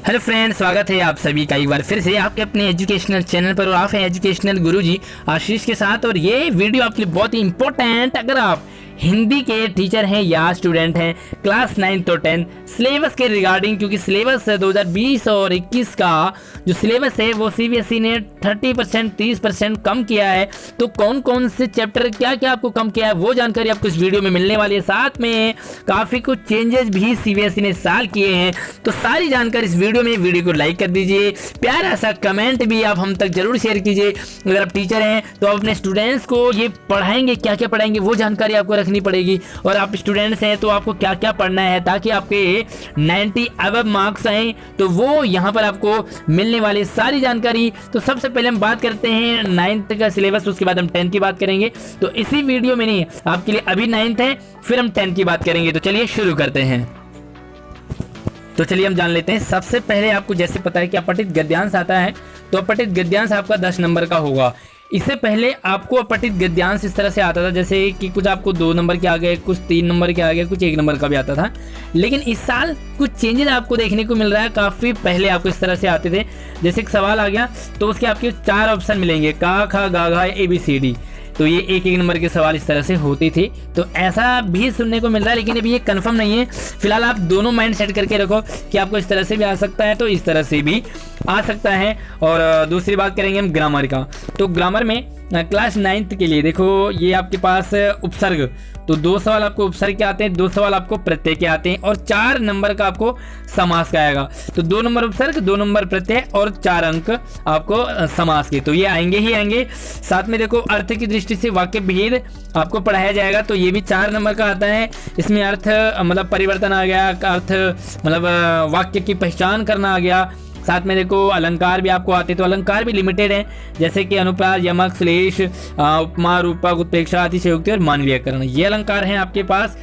Hello friends, स्वागत है आप सभी का एक बार फिर से आपके अपने एजुकेशनल चैनल पर। और आप हैं एजुकेशनल गुरुजी आशीष के साथ। और ये वीडियो आपके लिए बहुत ही इंपॉर्टेंट, अगर आप हिंदी के टीचर हैं या स्टूडेंट हैं क्लास 9 और 10 सिलेबस के रिगार्डिंग, क्योंकि सिलेबस 2020 और 21 का जो सिलेबस है वो सीबीएसई ने 30% 30% कम किया है। तो कौन कौन से चैप्टर क्या क्या आपको कम किया है वो जानकारी आपको इस वीडियो में मिलने वाली है। साथ में काफ़ी कुछ चेंजेस भी सीबीएसई ने साल किए हैं, तो सारी जानकारी इस वीडियो में। वीडियो को लाइक कर दीजिए, प्यारा सा कमेंट भी आप हम तक जरूर शेयर कीजिए। अगर आप टीचर हैं तो आप अपने स्टूडेंट्स को ये पढ़ाएंगे, क्या क्या पढ़ाएंगे वो जानकारी आपको रखनी पड़ेगी। और आप स्टूडेंट्स हैं तो आपको क्या क्या पढ़ना है ताकि आपके 90 अबव मार्क्स आए, तो वो यहाँ पर आपको मिलने वाली सारी जानकारी। तो सबसे पहले हम बात करते हैं 9th का सिलेबस, उसके बाद हम 10th की बात करेंगे। तो इसी वीडियो में नहीं, आपके लिए अभी 9th है, फिर हम 10th की बात करेंगे। तो चलिए शुरू करते हैं। तो चलिए हम जान लेते हैं। सबसे पहले आपको जैसे पता है कि अपठित गद्यांश आता है, तो अपठित गद्यांश आपका 10 नंबर का होगा। इससे पहले आपको अपठित गद्यांश इस तरह से आता था, जैसे कि कुछ आपको 2 नंबर के आ गए, कुछ 3 नंबर के आ गए, कुछ 1 नंबर का भी आता था। लेकिन इस साल कुछ चेंजेस आपको देखने को मिल रहा है। काफ़ी पहले आपको इस तरह से आते थे, जैसे एक सवाल आ गया तो उसके आपके 4 ऑप्शन मिलेंगे, का खा गा घा ABCD। तो ये 1-1 नंबर के सवाल इस तरह से होती थी। तो ऐसा भी सुनने को मिल रहा है, लेकिन अभी ये कंफर्म नहीं है। फिलहाल आप दोनों माइंड सेट करके रखो कि आपको इस तरह से भी आ सकता है, तो इस तरह से भी आ सकता है। और दूसरी बात करेंगे हम ग्रामर का। तो ग्रामर में क्लास 9th के लिए देखो, ये आपके पास उपसर्ग, तो 2 सवाल आपको उपसर्ग के आते हैं, 2 सवाल आपको प्रत्यय के आते हैं, और 4 नंबर का आपको समास का आएगा। तो 2 नंबर उपसर्ग, 2 नंबर प्रत्यय और 4 अंक आपको समास के, तो ये आएंगे ही आएंगे। साथ में देखो अर्थ की दृष्टि से वाक्य भेद आपको पढ़ाया जाएगा, तो ये भी 4 नंबर का आता है। इसमें अर्थ मतलब परिवर्तन आ गया, अर्थ मतलब वाक्य की पहचान करना आ गया। साथ में देखो अलंकार भी आपको आते, तो अलंकार भी लिमिटेड हैं, जैसे कि अनुप्रास, यमक, श्लेष, उपमा, रूपक, उत्प्रेक्षा, अतिशयोक्ति और मानवीयकरण, ये अलंकार हैं आपके पास।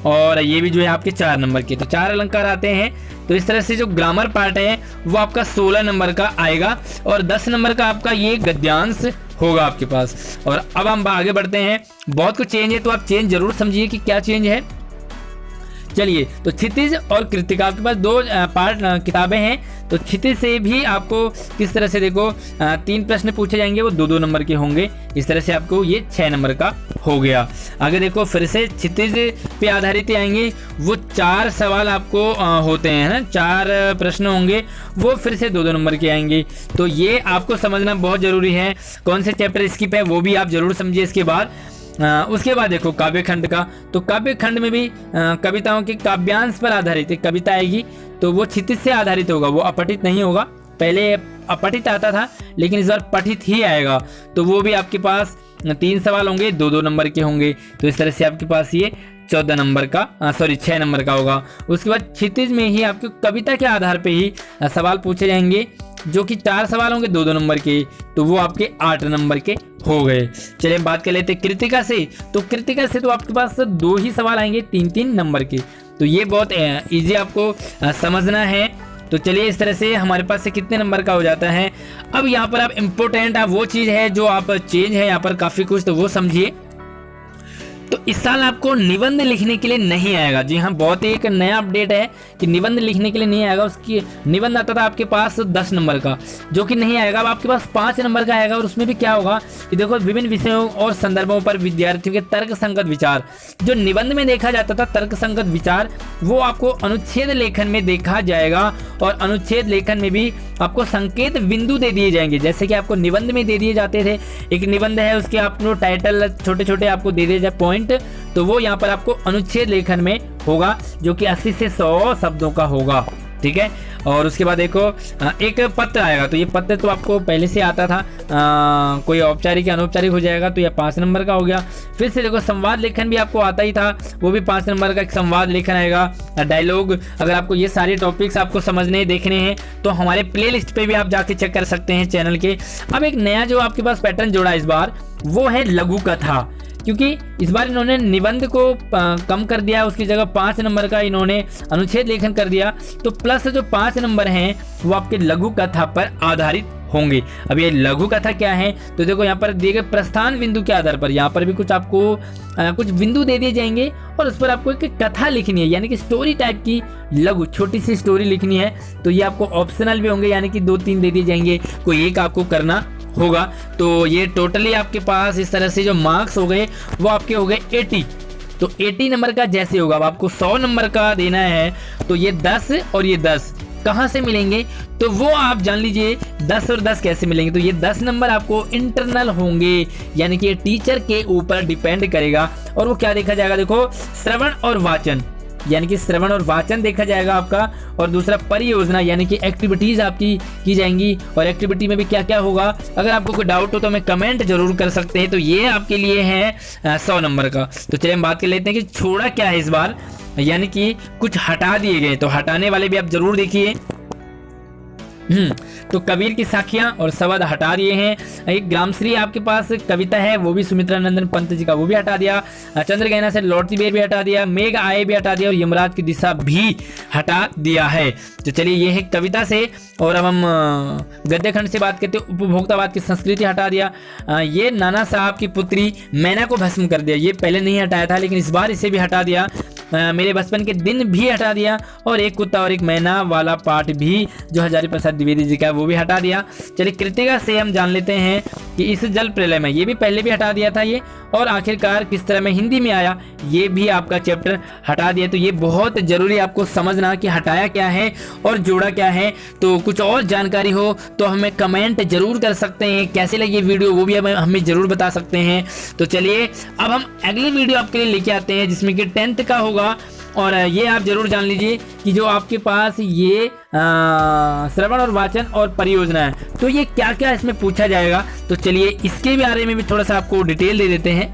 और ये भी जो है आपके 4 नंबर के, तो 4 अलंकार आते हैं। तो इस तरह से जो ग्रामर पार्ट है वो आपका 16 नंबर का आएगा, और 10 नंबर का आपका ये गद्यांश होगा आपके पास। और अब हम आगे बढ़ते हैं। बहुत कुछ चेंज है, तो आप चेंज जरूर समझिए कि क्या चेंज है। चलिए, तो क्षितिज और कृतिका, आपके पास 2 पार्ट किताबें हैं। तो क्षितिज से भी आपको किस तरह से देखो 3 प्रश्न पूछे जाएंगे, वो 2-2 नंबर के होंगे। इस तरह से आपको ये 6 नंबर का हो गया। आगे देखो फिर से क्षितिज पे आधारित आएंगे, वो 4 सवाल आपको होते हैं ना, 4 प्रश्न होंगे, वो फिर से 2-2 नंबर के आएंगे। तो ये आपको समझना बहुत जरूरी है। कौन से चैप्टर स्किप है वो भी आप जरूर समझिए इसके बाद। उसके बाद देखो काव्य खंड का, तो काव्य खंड में भी कविताओं के काव्यांश पर आधारित एक कविता आएगी, तो वो क्षितिज से आधारित होगा, वो अपठित नहीं होगा। पहले अपठित आता था, लेकिन इस बार पठित ही आएगा। तो वो भी आपके पास 3 सवाल होंगे, 2-2 नंबर के होंगे। तो इस तरह से आपके पास ये 14 नंबर का 6 नंबर का होगा। उसके बाद क्षितिज में ही आपको कविता के आधार पे ही सवाल पूछे जाएंगे, जो कि 4 सवाल होंगे 2-2 नंबर के, तो वो आपके 8 नंबर के हो गए। चलिए बात कर लेते हैं कृतिका से। तो कृतिका से तो आपके पास 2 ही सवाल आएंगे 3-3 नंबर के, तो ये बहुत इजी आपको समझना है। तो चलिए इस तरह से हमारे पास से कितने नंबर का हो जाता है। अब यहाँ पर आप इम्पोर्टेंट वो चीज़ है जो आप चेंज है यहाँ पर काफ़ी कुछ, तो वो समझिए। तो इस साल आपको निबंध लिखने के लिए नहीं आएगा। जी हाँ, बहुत ही एक नया अपडेट है कि निबंध लिखने के लिए नहीं आएगा। उसकी निबंध आता था आपके पास 10 नंबर का, जो कि नहीं आएगा। अब आपके पास 5 नंबर का आएगा, और उसमें भी क्या होगा कि देखो विभिन्न विषयों और संदर्भों पर विद्यार्थियों के तर्क संगत विचार। जो निबंध में देखा जाता था तर्क संगत विचार, वो आपको अनुच्छेद लेखन में देखा जाएगा। और अनुच्छेद लेखन में भी आपको संकेत बिंदु दे दिए जाएंगे, जैसे कि आपको निबंध में दे दिए जाते थे। एक निबंध है, उसके आपको टाइटल छोटे छोटे आपको दे दिए जाए पॉइंट, तो वो यहाँ पर आपको अनुच्छेद लेखन में होगा, जो कि 80 से 100 शब्दों का होगा। ठीक है। और उसके बाद देखो एक पत्र आएगा, तो ये पत्र तो आपको पहले से आता था, कोई औपचारिक या अनौपचारिक हो जाएगा, तो ये 5 नंबर का हो गया। फिर से देखो संवाद लेखन भी आपको आता ही था, वो भी 5 नंबर का एक संवाद लेखन आएगा। डायलॉग, अगर आपको ये सारे टॉपिक्स आपको समझने देखने हैं तो हमारे प्लेलिस्ट पे भी आप जाके चेक कर सकते हैं चैनल के। अब एक नया जो आपके पास पैटर्न जोड़ा इस बार, वो है लघु कथा, क्योंकि इस बार इन्होंने निबंध को कम कर दिया, उसकी जगह 5 नंबर का इन्होंने अनुच्छेद लेखन कर दिया। तो प्लस जो 5 नंबर हैं वो आपके लघु कथा पर आधारित होंगे। अब ये लघु कथा क्या है, तो देखो यहाँ पर दिए गए प्रस्थान बिंदु के आधार पर यहाँ पर भी कुछ आपको कुछ बिंदु दे दिए जाएंगे और उस पर आपको एक कथा लिखनी है, यानी कि स्टोरी टाइप की लघु छोटी सी स्टोरी लिखनी है। तो ये आपको ऑप्शनल भी होंगे, यानी कि 2-3 दे दिए जाएंगे, कोई एक आपको करना होगा। तो ये टोटली आपके पास इस तरह से जो मार्क्स हो गए वो आपके हो गए 80। तो 80 नंबर का जैसे होगा, अब आपको 100 नंबर का देना है, तो ये 10 और ये 10 कहाँ से मिलेंगे, तो वो आप जान लीजिए 10 और 10 कैसे मिलेंगे। तो ये 10 नंबर आपको इंटरनल होंगे, यानी कि ये टीचर के ऊपर डिपेंड करेगा। और वो क्या देखा जाएगा, देखो श्रवण और वाचन, यानी कि श्रवण और वाचन देखा जाएगा आपका। और दूसरा परियोजना, यानी कि एक्टिविटीज आपकी की जाएंगी, और एक्टिविटी में भी क्या क्या होगा। अगर आपको कोई डाउट हो तो हमें कमेंट जरूर कर सकते हैं। तो ये आपके लिए है 100 नंबर का। तो चलिए हम बात कर लेते हैं कि छोड़ा क्या है इस बार, यानी कि कुछ हटा दिए गए। तो हटाने वाले भी आप जरूर देखिए। तो कबीर की साखियां और शब्द हटा दिए हैं। एक ग्रामश्री आपके पास कविता है, वो भी सुमित्रा नंदन पंत जी का, वो भी हटा दिया। चंद्रगहना से लौटती बेर भी हटा दिया, मेघ आए भी हटा दिया, और यमराज की दिशा भी हटा दिया है। तो चलिए ये है कविता से। और अब हम गद्य खंड से बात करते हैं। उपभोक्तावाद की संस्कृति हटा दिया। ये नाना साहब की पुत्री मैना को भस्म कर दिया, ये पहले नहीं हटाया था लेकिन इस बार इसे भी हटा दिया। मेरे बचपन के दिन भी हटा दिया, और एक कुत्ता और एक मैना वाला पार्ट भी जो हजारी प्रसाद द्विवेदी जी का है वो भी हटा दिया। चलिए कृतिका से हम जान लेते हैं कि इस जल प्रलय में, ये भी पहले भी हटा दिया था ये। और आखिरकार किस तरह में हिंदी में आया, ये भी आपका चैप्टर हटा दिया। तो ये बहुत जरूरी आपको समझना कि हटाया क्या है और जोड़ा क्या है। तो कुछ और जानकारी हो तो हमें कमेंट जरूर कर सकते हैं, कैसे लगी वीडियो वो भी हमें जरूर बता सकते हैं। तो चलिए अब हम अगली वीडियो आपके लिए लेके आते हैं, जिसमें कि 10th का होगा। और ये आप जरूर जान लीजिए कि जो आपके पास ये श्रवण और वाचन और परियोजना है, तो ये क्या क्या इसमें पूछा जाएगा। तो चलिए इसके बारे में भी थोड़ा सा आपको डिटेल दे देते हैं।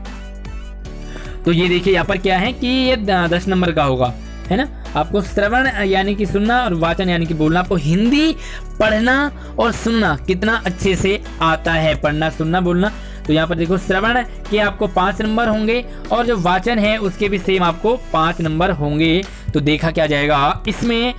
तो ये देखिए यहाँ पर क्या है कि ये 10 नंबर का होगा, है ना। आपको श्रवण यानी कि सुनना और वाचन यानी कि बोलना। आपको हिंदी पढ़ना और सुनना कितना अच्छे से आता है, पढ़ना सुनना बोलना। तो यहाँ पर देखो श्रवण के आपको 5 नंबर होंगे, और जो वाचन है उसके भी सेम आपको 5 नंबर होंगे। तो देखा क्या जाएगा इसमें,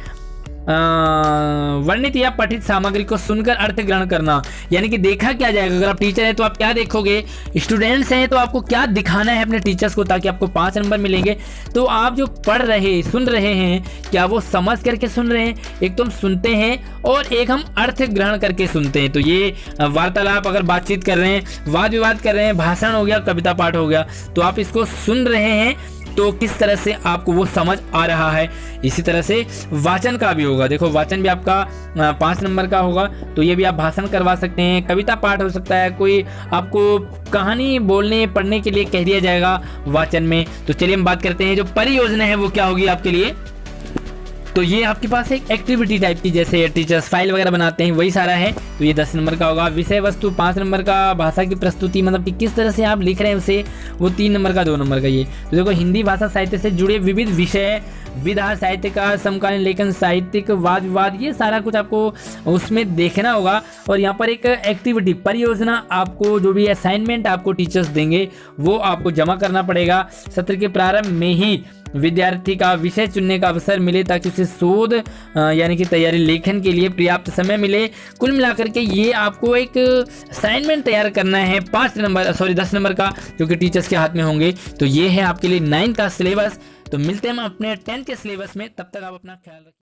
वर्णित या पठित सामग्री को सुनकर अर्थ ग्रहण करना, यानी कि देखा क्या जाएगा। अगर आप टीचर हैं तो आप क्या देखोगे, स्टूडेंट्स हैं तो आपको क्या दिखाना है अपने टीचर्स को, ताकि आपको 5 नंबर मिलेंगे। तो आप जो पढ़ रहे सुन रहे हैं, क्या वो समझ करके सुन रहे हैं। एक तो हम सुनते हैं और एक हम अर्थ ग्रहण करके सुनते हैं। तो ये वार्तालाप, अगर बातचीत कर रहे हैं, वाद विवाद कर रहे हैं, भाषण हो गया, कविता पाठ हो गया, तो आप इसको सुन रहे हैं तो किस तरह से आपको वो समझ आ रहा है। इसी तरह से वाचन का भी होगा। देखो वाचन भी आपका 5 नंबर का होगा। तो ये भी आप भाषण करवा सकते हैं, कविता पाठ हो सकता है, कोई आपको कहानी बोलने पढ़ने के लिए कह दिया जाएगा वाचन में। तो चलिए हम बात करते हैं जो परियोजना है वो क्या होगी आपके लिए। तो ये आपके पास एक एक्टिविटी टाइप की, जैसे टीचर्स फाइल वगैरह बनाते हैं वही सारा है। तो ये 10 नंबर का होगा। विषय वस्तु 5 नंबर का। भाषा की प्रस्तुति, मतलब कि किस तरह से आप लिख रहे हैं उसे, वो 3 नंबर का, 2 नंबर का ये। तो देखो हिंदी भाषा साहित्य से जुड़े विविध विषय, विधा साहित्य का, समकालीन लेखन, साहित्यिक, वाद विवाद, ये सारा कुछ आपको उसमें देखना होगा। और यहाँ पर एक एक्टिविटी परियोजना, आपको जो भी असाइनमेंट आपको टीचर्स देंगे वो आपको जमा करना पड़ेगा। सत्र के प्रारंभ में ही विद्यार्थी का विषय चुनने का अवसर मिले, ताकि उसे शोध यानी कि तैयारी लेखन के लिए पर्याप्त समय मिले। कुल मिलाकर के ये आपको एक असाइनमेंट तैयार करना है 10 नंबर का, जो कि टीचर्स के हाथ में होंगे। तो ये है आपके लिए 9 का सिलेबस। तो मिलते हैं हम अपने 10 के सिलेबस में, तब तक आप अपना ख्याल रखें।